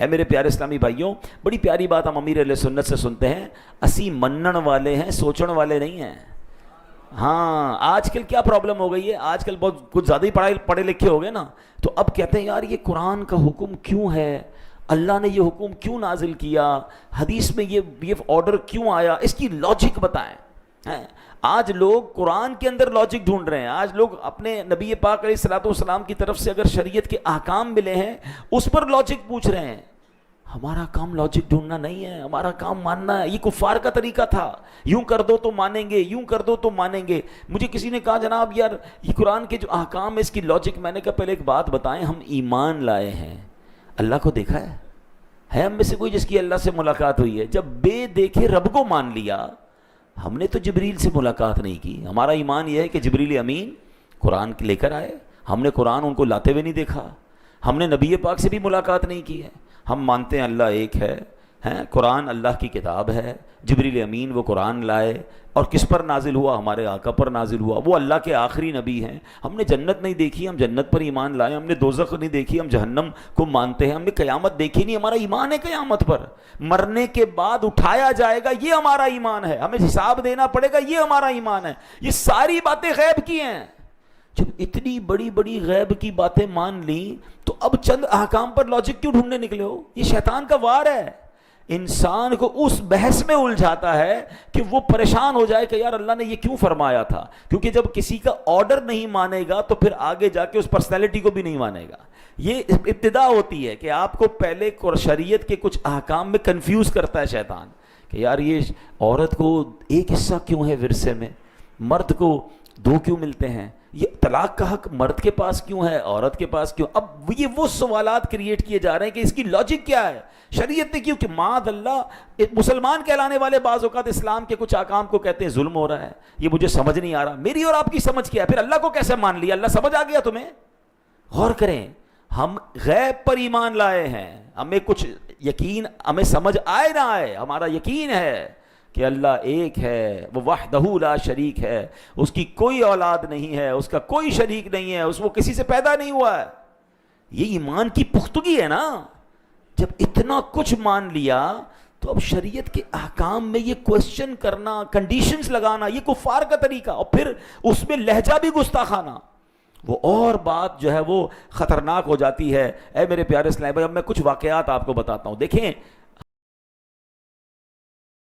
اے میرے پیارے اسلامی بھائیوں، بڑی پیاری بات ہم امیر اہل سنت سے سنتے ہیں، اسی منن والے ہیں، سوچن والے نہیں ہیں۔ ہاں آج کل کیا پرابلم ہو گئی ہے، آج کل بہت کچھ زیادہ ہی پڑھے لکھے ہو گئے نا، تو اب کہتے ہیں یار یہ قرآن کا حکم کیوں ہے، اللہ نے یہ حکم کیوں نازل کیا، حدیث میں یہ آرڈر کیوں آیا، اس کی لاجک بتائیں۔ آج لوگ قرآن کے اندر لاجک ڈھونڈ رہے ہیں، آج لوگ اپنے نبی پاک علیہ الصلوۃ والسلام کی طرف سے اگر شریعت کے احکام ملے ہیں اس پر لاجک پوچھ رہے ہیں۔ ہمارا کام لاجک ڈھونڈنا نہیں ہے، ہمارا کام ماننا ہے۔ یہ کفار کا طریقہ تھا، یوں کر دو تو مانیں گے، یوں کر دو تو مانیں گے۔ مجھے کسی نے کہا جناب یار یہ قرآن کے جو احکام ہے اس کی لاجک، میں نے کہا پہلے ایک بات بتائیں، ہم ایمان لائے ہیں، اللہ کو دیکھا ہے ہم میں سے کوئی جس کی اللہ سے ملاقات ہوئی ہے؟ جب بے دیکھے رب کو مان لیا، ہم نے تو جبریل سے ملاقات نہیں کی۔ ہمارا ایمان یہ ہے کہ جبریل امین قرآن لے کر آئے، ہم نے قرآن ان کو لاتے ہوئے نہیں دیکھا، ہم نے نبی پاک سے بھی ملاقات نہیں کی ہے۔ ہم مانتے ہیں اللہ ایک ہے، قرآن اللہ کی کتاب ہے، جبریل امین وہ قرآن لائے، اور کس پر نازل ہوا؟ ہمارے آقا پر نازل ہوا، وہ اللہ کے آخری نبی ہیں۔ ہم نے جنت نہیں دیکھی، ہم جنت پر ایمان لائے، ہم نے دوزخ نہیں دیکھی، ہم جہنم کو مانتے ہیں، ہم نے قیامت دیکھی نہیں، ہمارا ایمان ہے قیامت پر، مرنے کے بعد اٹھایا جائے گا، یہ ہمارا ایمان ہے، ہمیں حساب دینا پڑے گا، یہ ہمارا ایمان ہے۔ یہ ساری باتیں غیب کی ہیں۔ جب اتنی بڑی بڑی غیب کی باتیں مان لی تو اب چند احکام پر لاجک کیوں ڈھونڈنے نکلے ہو؟ یہ شیطان کا وار ہے، انسان کو اس بحث میں الجھاتا ہے کہ وہ پریشان ہو جائے کہ یار اللہ نے یہ کیوں فرمایا تھا، کیونکہ جب کسی کا آرڈر نہیں مانے گا تو پھر آگے جا کے اس پرسنالٹی کو بھی نہیں مانے گا۔ یہ ابتدا ہوتی ہے کہ آپ کو پہلے شریعت کے کچھ احکام میں کنفیوز کرتا ہے شیطان کہ یار یہ عورت کو ایک حصہ کیوں ہے ورثے میں، مرد کو دو کیوں ملتے ہیں، یہ طلاق کا حق مرد کے پاس کیوں ہے، عورت کے پاس کیوں؟ اب یہ وہ سوالات کریٹ کیے جا رہے ہیں کہ اس کی لاجک کیا ہے، شریعت نے کیوں؟ کہ معاذ اللہ مسلمان کہلانے والے بعض اوقات اسلام کے کچھ احکام کو کہتے ہیں ظلم ہو رہا ہے، یہ مجھے سمجھ نہیں آ رہا۔ میری اور آپ کی سمجھ کیا ہے؟ پھر اللہ کو کیسے مان لیا؟ اللہ سمجھ آ گیا تمہیں؟ غور کریں، ہم غیب پر ایمان لائے ہیں، ہمیں کچھ یقین، ہمیں سمجھ آئے نہ آئے، ہمارا یقین ہے کہ اللہ ایک ہے، وہ وحدہ لا شریک ہے، اس کی کوئی اولاد نہیں ہے، اس کا کوئی شریک نہیں ہے، وہ کسی سے پیدا نہیں ہوا ہے۔ یہ ایمان کی پختگی ہے نا۔ جب اتنا کچھ مان لیا تو اب شریعت کے احکام میں یہ کوشچن کرنا، کنڈیشنز لگانا، یہ کفار کا طریقہ، اور پھر اس میں لہجہ بھی گستاخانہ، وہ اور بات جو ہے وہ خطرناک ہو جاتی ہے۔ اے میرے پیارے اسلام بھائی، اب میں کچھ واقعات آپ کو بتاتا ہوں۔ دیکھیں